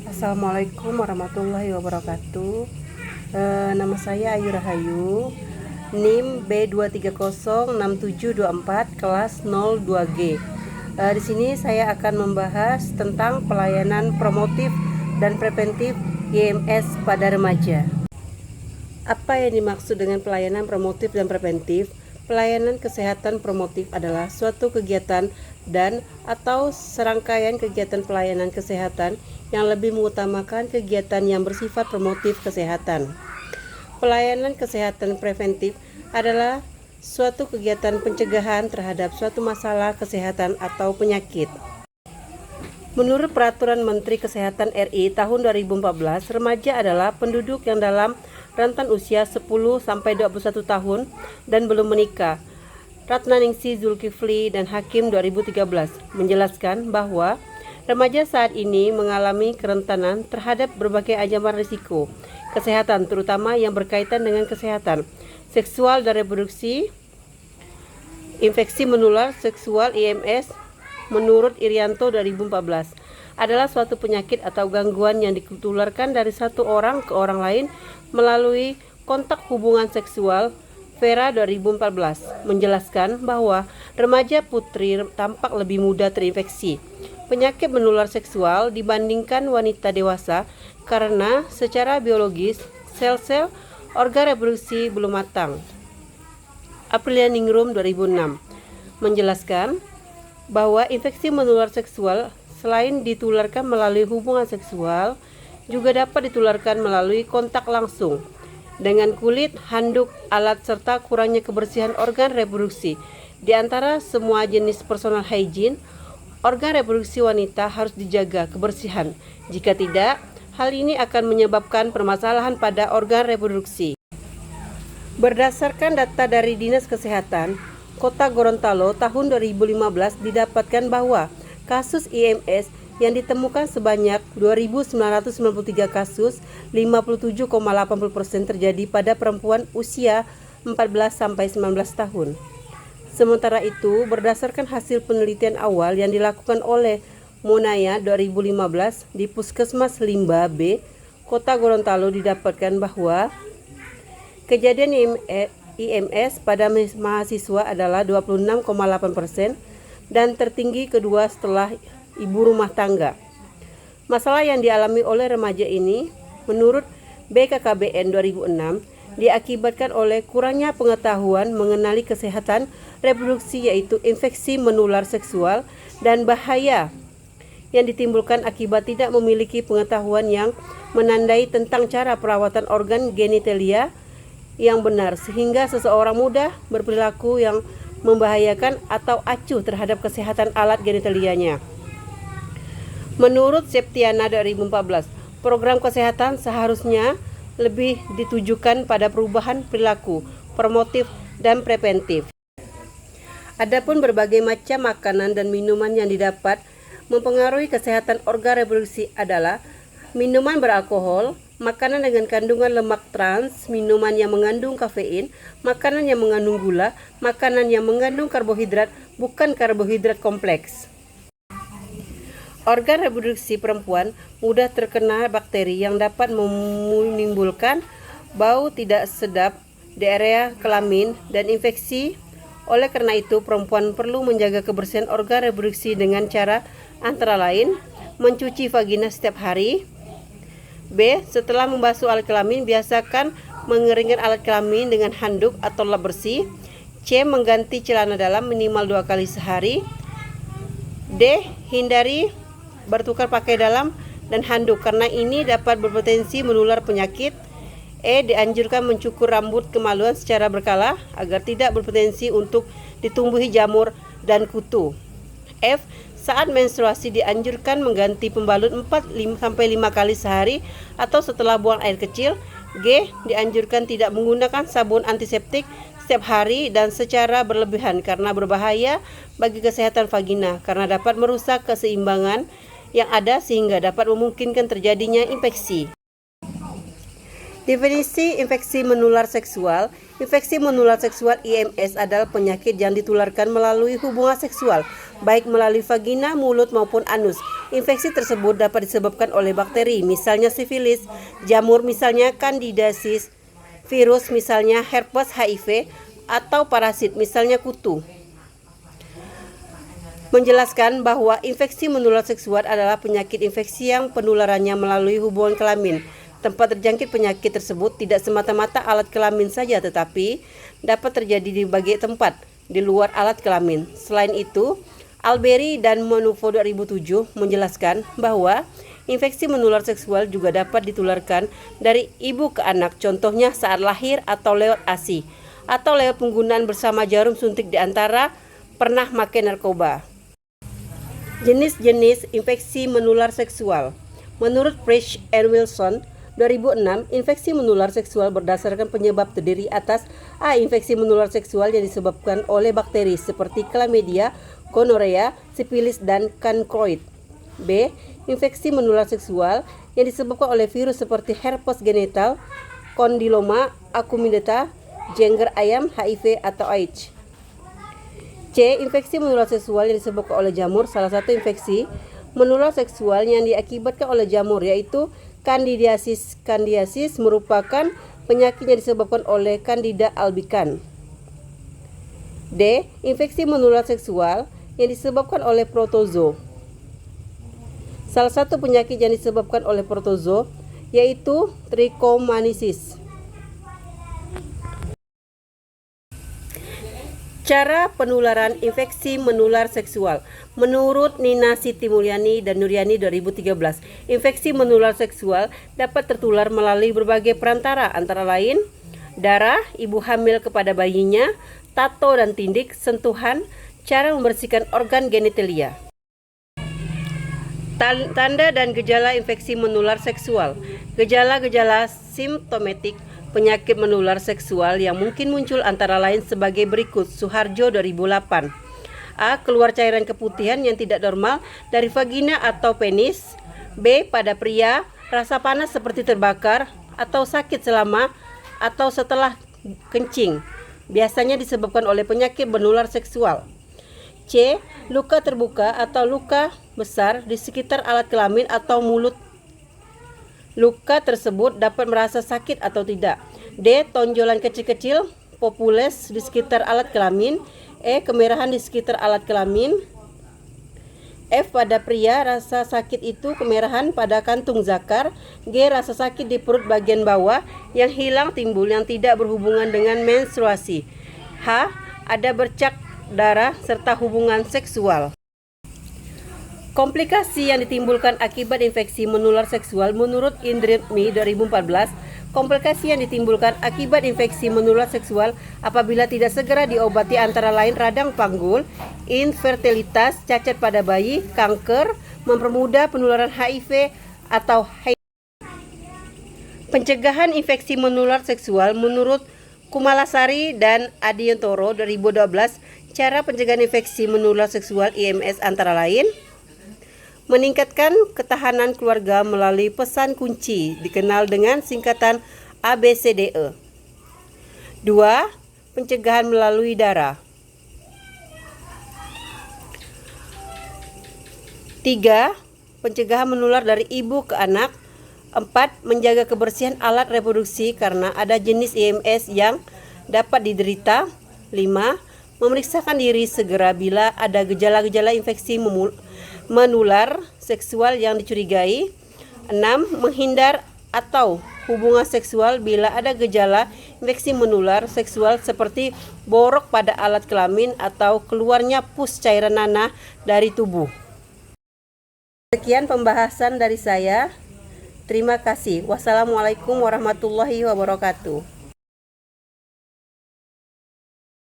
Assalamualaikum warahmatullahi wabarakatuh. Nama saya Ayu Rahayu, NIM B2306724 kelas 02G. Di sini saya akan membahas tentang pelayanan promotif dan preventif IMS pada remaja. Apa yang dimaksud dengan pelayanan promotif dan preventif? Pelayanan kesehatan promotif adalah suatu kegiatan dan atau serangkaian kegiatan pelayanan kesehatan yang lebih mengutamakan kegiatan yang bersifat promotif kesehatan. Pelayanan kesehatan preventif adalah suatu kegiatan pencegahan terhadap suatu masalah kesehatan atau penyakit. Menurut Peraturan Menteri Kesehatan RI tahun 2014, remaja adalah penduduk yang dalam rentan usia 10-21 tahun dan belum menikah. Ratnaningsi Zulkifli dan Hakim 2013 menjelaskan bahwa remaja saat ini mengalami kerentanan terhadap berbagai ancaman risiko kesehatan, terutama yang berkaitan dengan kesehatan seksual dan reproduksi, infeksi menular seksual IMS. Menurut Irianto 2014, adalah suatu penyakit atau gangguan yang ditularkan dari satu orang ke orang lain melalui kontak hubungan seksual. Vera 2014 menjelaskan bahwa remaja putri tampak lebih mudah terinfeksi penyakit menular seksual dibandingkan wanita dewasa karena secara biologis sel-sel organ reproduksi belum matang. Aprilia Ningrum 2006 menjelaskan bahwa infeksi menular seksual selain ditularkan melalui hubungan seksual, juga dapat ditularkan melalui kontak langsung dengan kulit, handuk, alat, serta kurangnya kebersihan organ reproduksi. Di antara semua jenis personal hygiene, organ reproduksi wanita harus dijaga kebersihan. Jika tidak, hal ini akan menyebabkan permasalahan pada organ reproduksi. Berdasarkan data dari Dinas Kesehatan Kota Gorontalo tahun 2015 didapatkan bahwa kasus IMS yang ditemukan sebanyak 2.993 kasus, 57,80% terjadi pada perempuan usia 14-19 tahun. Sementara itu, berdasarkan hasil penelitian awal yang dilakukan oleh Monaya 2015 di Puskesmas Limba B, Kota Gorontalo didapatkan bahwa kejadian IMS pada mahasiswa adalah 26,8% dan tertinggi kedua setelah ibu rumah tangga. Masalah yang dialami oleh remaja ini, menurut BKKBN 2006, diakibatkan oleh kurangnya pengetahuan mengenali kesehatan reproduksi, yaitu infeksi menular seksual dan bahaya yang ditimbulkan akibat tidak memiliki pengetahuan yang menandai tentang cara perawatan organ genitalia yang benar, sehingga seseorang mudah berperilaku yang membahayakan atau acuh terhadap kesehatan alat genitalianya. Menurut Septiana 2014, program kesehatan seharusnya lebih ditujukan pada perubahan perilaku, promotif, dan preventif. Adapun berbagai macam makanan dan minuman yang didapat mempengaruhi kesehatan organ reproduksi adalah minuman beralkohol, makanan dengan kandungan lemak trans, minuman yang mengandung kafein, makanan yang mengandung gula, makanan yang mengandung karbohidrat bukan karbohidrat kompleks. Organ reproduksi perempuan mudah terkena bakteri yang dapat menimbulkan bau tidak sedap di area kelamin dan infeksi. Oleh karena itu, perempuan perlu menjaga kebersihan organ reproduksi dengan cara antara lain mencuci vagina setiap hari. B. Setelah membasuh alat kelamin, biasakan mengeringkan alat kelamin dengan handuk atau lap bersih. C. Mengganti celana dalam minimal 2 kali sehari. D. Hindari bertukar pakai dalam dan handuk karena ini dapat berpotensi menular penyakit. E. Dianjurkan mencukur rambut kemaluan secara berkala agar tidak berpotensi untuk ditumbuhi jamur dan kutu. F. Saat menstruasi dianjurkan mengganti pembalut 4-5 kali sehari atau setelah buang air kecil. G. Dianjurkan tidak menggunakan sabun antiseptik setiap hari dan secara berlebihan karena berbahaya bagi kesehatan vagina karena dapat merusak keseimbangan yang ada sehingga dapat memungkinkan terjadinya infeksi. Definisi infeksi menular seksual. Infeksi menular seksual IMS adalah penyakit yang ditularkan melalui hubungan seksual, baik melalui vagina, mulut maupun anus. Infeksi tersebut dapat disebabkan oleh bakteri, misalnya sifilis, jamur, misalnya candidiasis, virus, misalnya herpes HIV, atau parasit, misalnya kutu. Menjelaskan bahwa infeksi menular seksual adalah penyakit infeksi yang penularannya melalui hubungan kelamin. Tempat terjangkit penyakit tersebut tidak semata-mata alat kelamin saja, tetapi dapat terjadi di berbagai tempat di luar alat kelamin. Selain itu, Alberi dan Manufo 2007 menjelaskan bahwa infeksi menular seksual juga dapat ditularkan dari ibu ke anak, contohnya saat lahir atau lewat ASI, atau lewat penggunaan bersama jarum suntik di antara pernah makan narkoba. Jenis-jenis infeksi menular seksual. Menurut Price and Wilson 2006, infeksi menular seksual berdasarkan penyebab terdiri atas A. Infeksi menular seksual yang disebabkan oleh bakteri seperti chlamydia, gonorrhea, sifilis, dan chancroid. B. Infeksi menular seksual yang disebabkan oleh virus seperti herpes genital, kondiloma, akumidata, jengger ayam, HIV, atau AIDS. C. Infeksi menular seksual yang disebabkan oleh jamur. Salah satu infeksi menular seksual yang diakibatkan oleh jamur yaitu Candidiasis. Candidiasis merupakan penyakit yang disebabkan oleh Candida albicans. D. Infeksi menular seksual yang disebabkan oleh protozoa. Salah satu penyakit yang disebabkan oleh protozoa yaitu trichomoniasis. Cara penularan infeksi menular seksual. Menurut Nina Siti Mulyani dan Nuryani 2013, infeksi menular seksual dapat tertular melalui berbagai perantara, antara lain darah, ibu hamil kepada bayinya, tato dan tindik, sentuhan, cara membersihkan organ genitalia. Tanda dan gejala infeksi menular seksual. Gejala-gejala simptomatik penyakit menular seksual yang mungkin muncul antara lain sebagai berikut. Suharjo 2008. A. Keluar cairan keputihan yang tidak normal dari vagina atau penis. B. Pada pria, rasa panas seperti terbakar atau sakit selama atau setelah kencing, biasanya disebabkan oleh penyakit menular seksual. C. Luka terbuka atau luka besar di sekitar alat kelamin atau mulut. Luka tersebut dapat merasa sakit atau tidak. D. Tonjolan kecil-kecil popules di sekitar alat kelamin. E. Kemerahan di sekitar alat kelamin. F. Pada pria, rasa sakit itu kemerahan pada kantung zakar. G. Rasa sakit di perut bagian bawah yang hilang timbul yang tidak berhubungan dengan menstruasi. H. Ada bercak darah serta hubungan seksual. Komplikasi yang ditimbulkan akibat infeksi menular seksual. Menurut Indritmi 2014, komplikasi yang ditimbulkan akibat infeksi menular seksual apabila tidak segera diobati antara lain radang panggul, infertilitas, cacat pada bayi, kanker, mempermudah penularan HIV atau HIV. Pencegahan infeksi menular seksual. Menurut Kumalasari dan Adiantoro 2012, cara pencegahan infeksi menular seksual IMS antara lain meningkatkan ketahanan keluarga melalui pesan kunci dikenal dengan singkatan ABCDE. 2. Pencegahan melalui darah. 3. Pencegahan menular dari ibu ke anak. 4. Menjaga kebersihan alat reproduksi karena ada jenis IMS yang dapat diderita. 5. Memeriksakan diri segera bila ada gejala-gejala infeksi menular seksual yang dicurigai. 6. Menghindar atau hubungan seksual bila ada gejala infeksi menular seksual seperti borok pada alat kelamin atau keluarnya pus cairan nanah dari tubuh. Sekian pembahasan dari saya. Terima kasih. Wassalamualaikum warahmatullahi wabarakatuh.